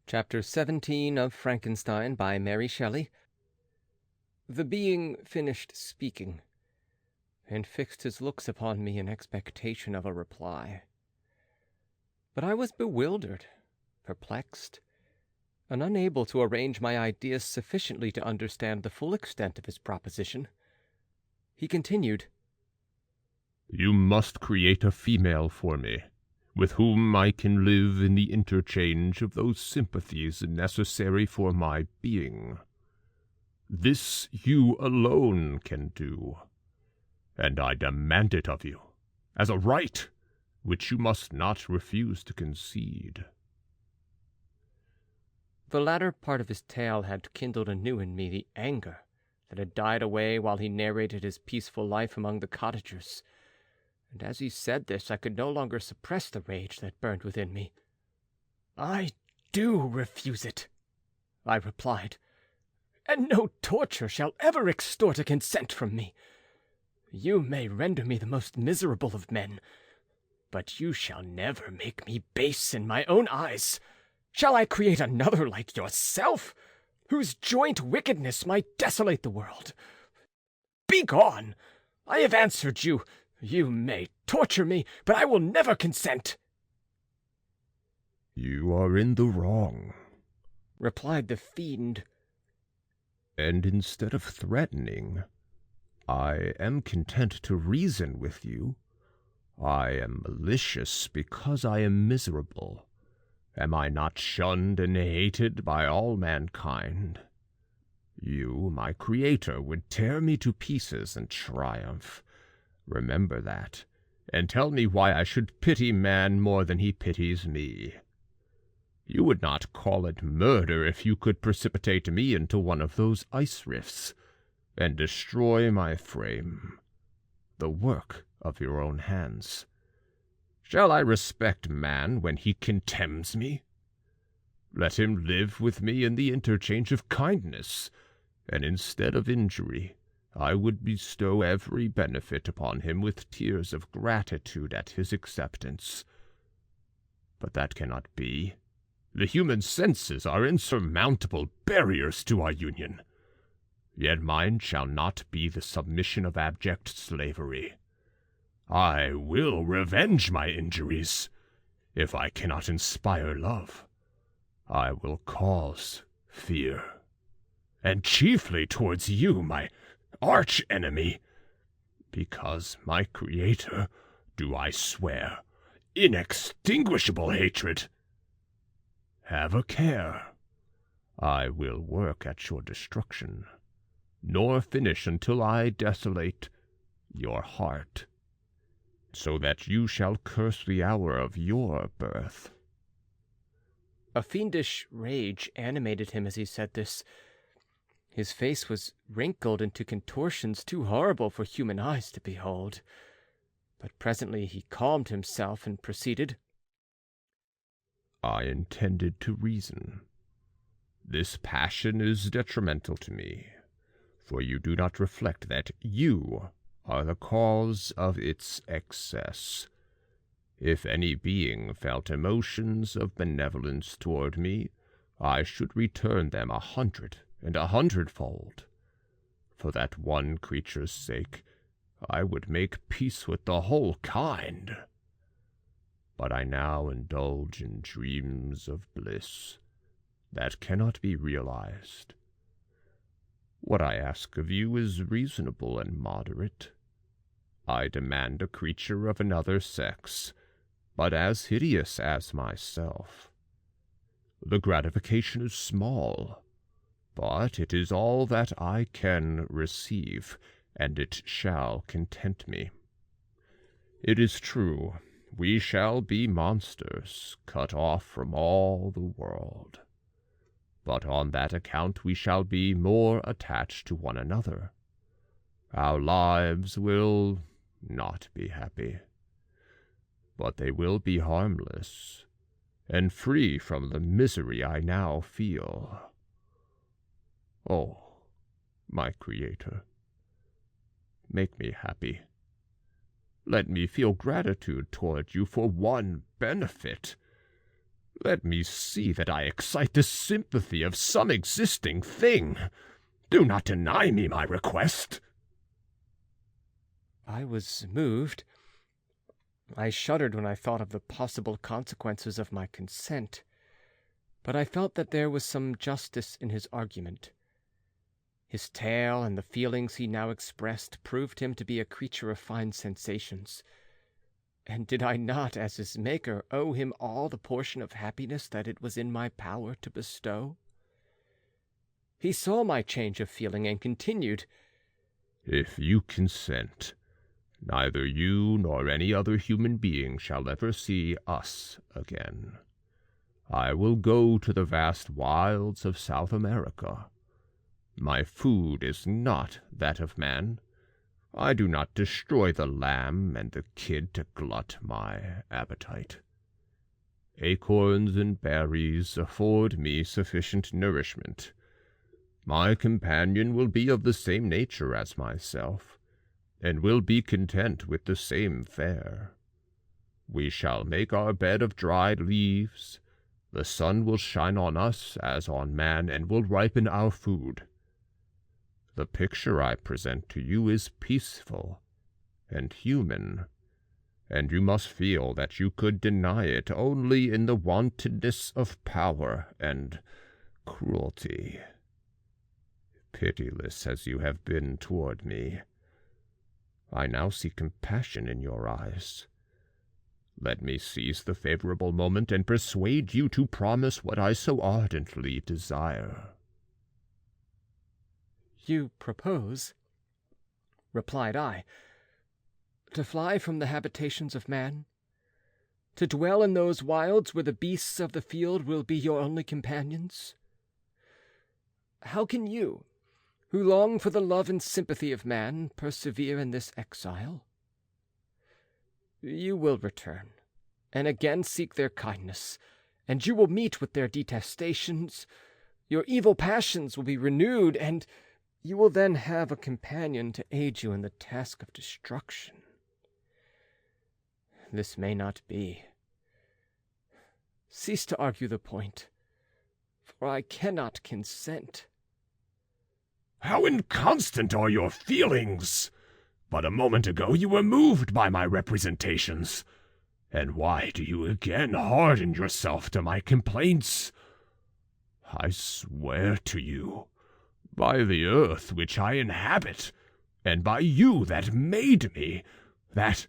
Chapter 17 of Frankenstein by Mary Shelley. The being finished speaking, and fixed his looks upon me in expectation of a reply. But I was bewildered, perplexed, and unable to arrange my ideas sufficiently to understand the full extent of his proposition. He continued, "You must create a female for me, with whom I can live in the interchange of those sympathies necessary for my being. This you alone can do, and I demand it of you, as a right which you must not refuse to concede." The latter part of his tale had kindled anew in me the anger that had died away while he narrated his peaceful life among the cottagers, and as he said this I could no longer suppress the rage that burned within me. "I do refuse it," I replied, "and no torture shall ever extort a consent from me. You may render me the most miserable of men, but you shall never make me base in my own eyes. Shall I create another like yourself, whose joint wickedness might desolate the world? Begone! I have answered you. You may torture me, but I will never consent." "You are in the wrong," replied the fiend. "and instead of threatening, I am content to reason with you. I am malicious because I am miserable. Am I not shunned and hated by all mankind? You, my creator, would tear me to pieces in triumph. Remember that, and tell me why I should pity man more than he pities me. You would not call it murder if you could precipitate me into one of those ice rifts, and destroy my frame, the work of your own hands. Shall I respect man when he contemns me? Let him live with me in the interchange of kindness, and instead of injury, I would bestow every benefit upon him with tears of gratitude at his acceptance. But that cannot be. The human senses are insurmountable barriers to our union. Yet mine shall not be the submission of abject slavery. I will revenge my injuries. If I cannot inspire love, I will cause fear, and chiefly towards you, my arch-enemy, because my creator, do I swear, inextinguishable hatred. Have a care. I will work at your destruction, nor finish until I desolate your heart, so that you shall curse the hour of your birth." A fiendish rage animated him as he said this. His face was wrinkled into contortions too horrible for human eyes to behold. But presently he calmed himself and proceeded. "I intended to reason. This passion is detrimental to me, for you do not reflect that you are the cause of its excess. If any being felt emotions of benevolence toward me, I should return them 100 and 100-fold. For that one creature's sake, I would make peace with the whole kind. But I now indulge in dreams of bliss that cannot be realized. What I ask of you is reasonable and moderate. I demand a creature of another sex, but as hideous as myself. The gratification is small, but it is all that I can receive, and it shall content me. It is true, we shall be monsters, cut off from all the world. But on that account we shall be more attached to one another. Our lives will not be happy, but they will be harmless, and free from the misery I now feel. Oh, my creator, make me happy. Let me feel gratitude toward you for one benefit. Let me see that I excite the sympathy of some existing thing. Do not deny me my request." I was moved. I shuddered when I thought of the possible consequences of my consent, but I felt that there was some justice in his argument. His tale and the feelings he now expressed proved him to be a creature of fine sensations. And did I not, as his maker, owe him all the portion of happiness that it was in my power to bestow? He saw my change of feeling and continued, "If you consent, neither you nor any other human being shall ever see us again. I will go to the vast wilds of South America. My food is not that of man. I do not destroy the lamb and the kid to glut my appetite. Acorns and berries afford me sufficient nourishment. My companion will be of the same nature as myself, and will be content with the same fare. We shall make our bed of dried leaves. The sun will shine on us as on man, and will ripen our food. The picture I present to you is peaceful and human, and you must feel that you could deny it only in the wantonness of power and cruelty. Pitiless as you have been toward me, I now see compassion in your eyes. Let me seize the favorable moment and persuade you to promise what I so ardently desire." "You propose," replied I, "to fly from the habitations of man, to dwell in those wilds where the beasts of the field will be your only companions? How can you, who long for the love and sympathy of man, persevere in this exile? You will return, and again seek their kindness, and you will meet with their detestations. Your evil passions will be renewed, and you will then have a companion to aid you in the task of destruction. This may not be. Cease to argue the point, for I cannot consent." "How inconstant are your feelings! But a moment ago you were moved by my representations. And why do you again harden yourself to my complaints? I swear to you, by the earth which I inhabit, and by you that made me, that,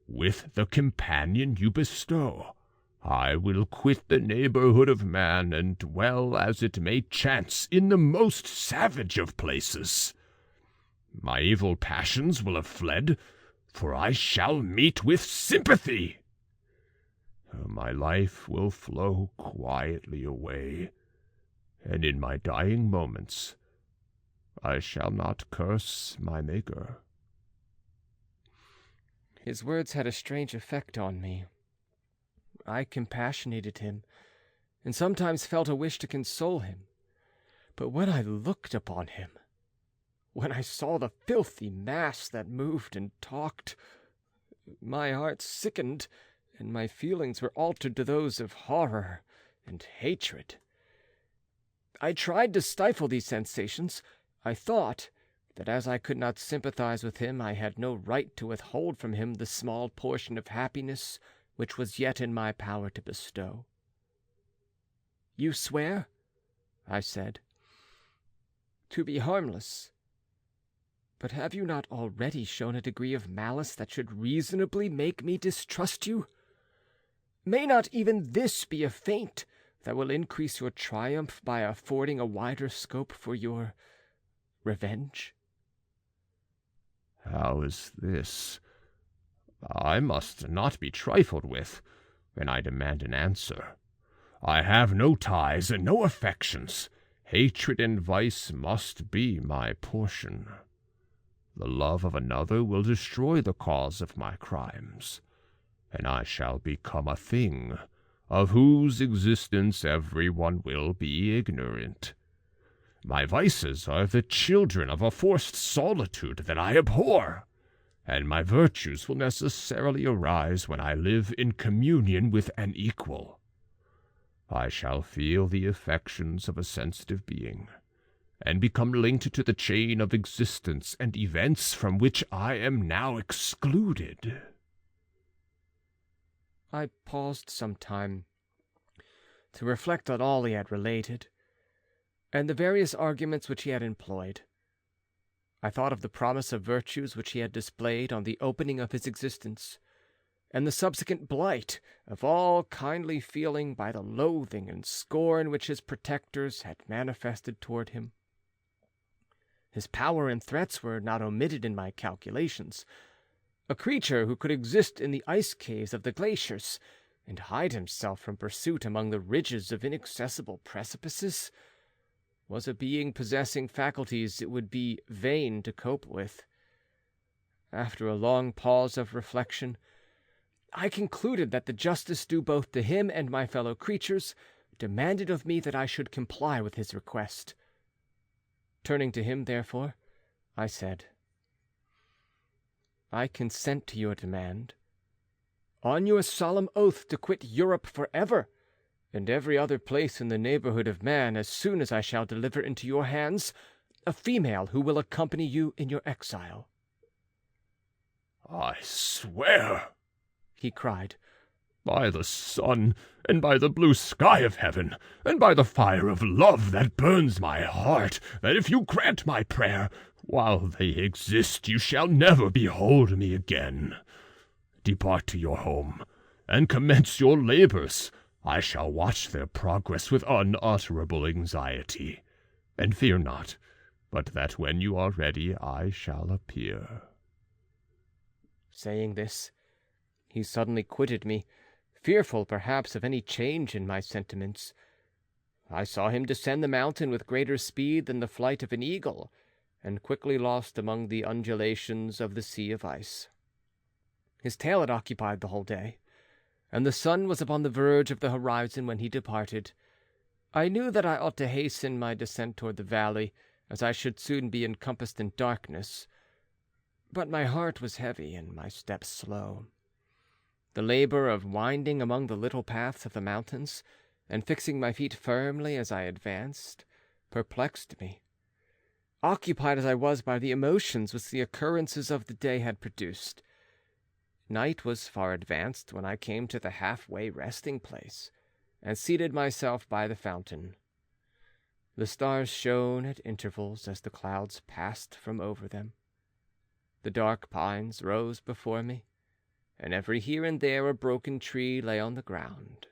with the companion you bestow, I will quit the neighborhood of man and dwell as it may chance in the most savage of places. My evil passions will have fled, for I shall meet with sympathy. My life will flow quietly away, and in my dying moments I shall not curse my Maker." His words had a strange effect on me. I compassionated him, and sometimes felt a wish to console him. But when I looked upon him, when I saw the filthy mass that moved and talked, my heart sickened, and my feelings were altered to those of horror and hatred. I tried to stifle these sensations. I thought that as I could not sympathize with him, I had no right to withhold from him the small portion of happiness which was yet in my power to bestow. "You swear," I said, "to be harmless. But have you not already shown a degree of malice that should reasonably make me distrust you? May not even this be a feint that will increase your triumph by affording a wider scope for your revenge?" "How is this? I must not be trifled with, and I demand an answer. I have no ties and no affections. Hatred and vice must be my portion. The love of another will destroy the cause of my crimes, and I shall become a thing of whose existence everyone will be ignorant. My vices are the children of a forced solitude that I abhor, and my virtues will necessarily arise when I live in communion with an equal. I shall feel the affections of a sensitive being, and become linked to the chain of existence and events from which I am now excluded." I paused some time to reflect on all he had related, and the various arguments which he had employed. I thought of the promise of virtues which he had displayed on the opening of his existence, and the subsequent blight of all kindly feeling by the loathing and scorn which his protectors had manifested toward him. His power and threats were not omitted in my calculations. A creature who could exist in the ice caves of the glaciers, and hide himself from pursuit among the ridges of inaccessible precipices, was a being possessing faculties it would be vain to cope with. After a long pause of reflection, I concluded that the justice due both to him and my fellow creatures demanded of me that I should comply with his request. Turning to him, therefore, I said, "I consent to your demand, on your solemn oath to quit Europe forever, and every other place in the neighborhood of man, as soon as I shall deliver into your hands a female who will accompany you in your exile." "I swear," he cried, "by the sun, and by the blue sky of heaven, and by the fire of love that burns my heart, that if you grant my prayer, while they exist you shall never behold me again. Depart to your home, and commence your labors. I shall watch their progress with unutterable anxiety, and fear not, but that when you are ready I shall appear." Saying this, he suddenly quitted me, fearful perhaps of any change in my sentiments. I saw him descend the mountain with greater speed than the flight of an eagle, and quickly lost among the undulations of the sea of ice. His tale had occupied the whole day, and the sun was upon the verge of the horizon when he departed. I knew that I ought to hasten my descent toward the valley, as I should soon be encompassed in darkness, but my heart was heavy and my steps slow. The labor of winding among the little paths of the mountains, and fixing my feet firmly as I advanced, perplexed me. Occupied as I was by the emotions which the occurrences of the day had produced, night was far advanced when I came to the halfway resting place, and seated myself by the fountain. The stars shone at intervals as the clouds passed from over them. The dark pines rose before me, and every here and there a broken tree lay on the ground.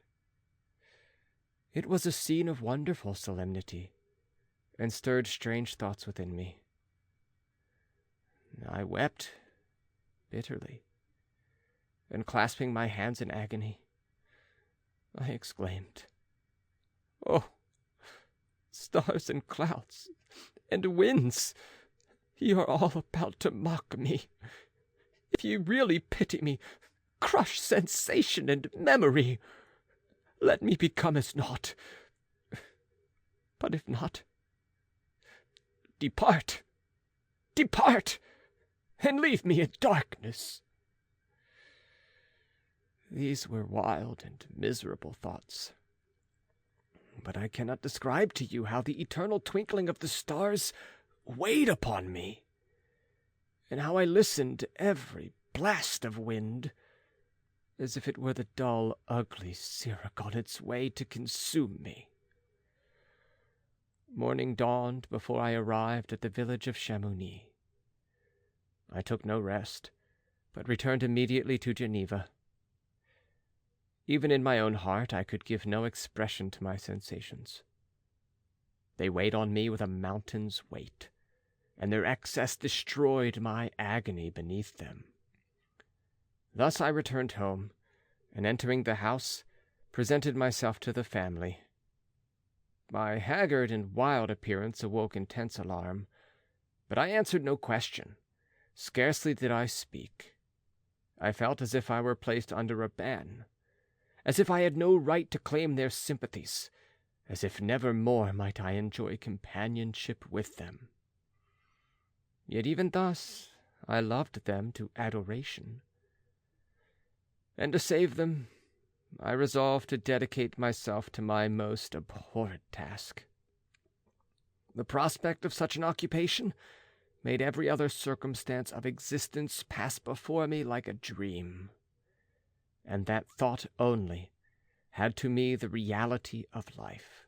It was a scene of wonderful solemnity, and stirred strange thoughts within me. I wept bitterly, and clasping my hands in agony, I exclaimed, "Oh, stars and clouds and winds, ye are all about to mock me. If ye really pity me, crush sensation and memory. Let me become as naught. But if not, depart, depart, and leave me in darkness." These were wild and miserable thoughts, but I cannot describe to you how the eternal twinkling of the stars weighed upon me, and how I listened to every blast of wind, as if it were the dull, ugly Siroc on its way to consume me. Morning dawned before I arrived at the village of Chamonix. I took no rest, but returned immediately to Geneva. Even in my own heart I could give no expression to my sensations. They weighed on me with a mountain's weight, and their excess destroyed my agony beneath them. Thus I returned home, and entering the house, presented myself to the family. My haggard and wild appearance awoke intense alarm, but I answered no question. Scarcely did I speak. I felt as if I were placed under a ban, as if I had no right to claim their sympathies, as if never more might I enjoy companionship with them. Yet even thus I loved them to adoration, and to save them I resolved to dedicate myself to my most abhorred task. The prospect of such an occupation made every other circumstance of existence pass before me like a dream, and that thought only had to me the reality of life.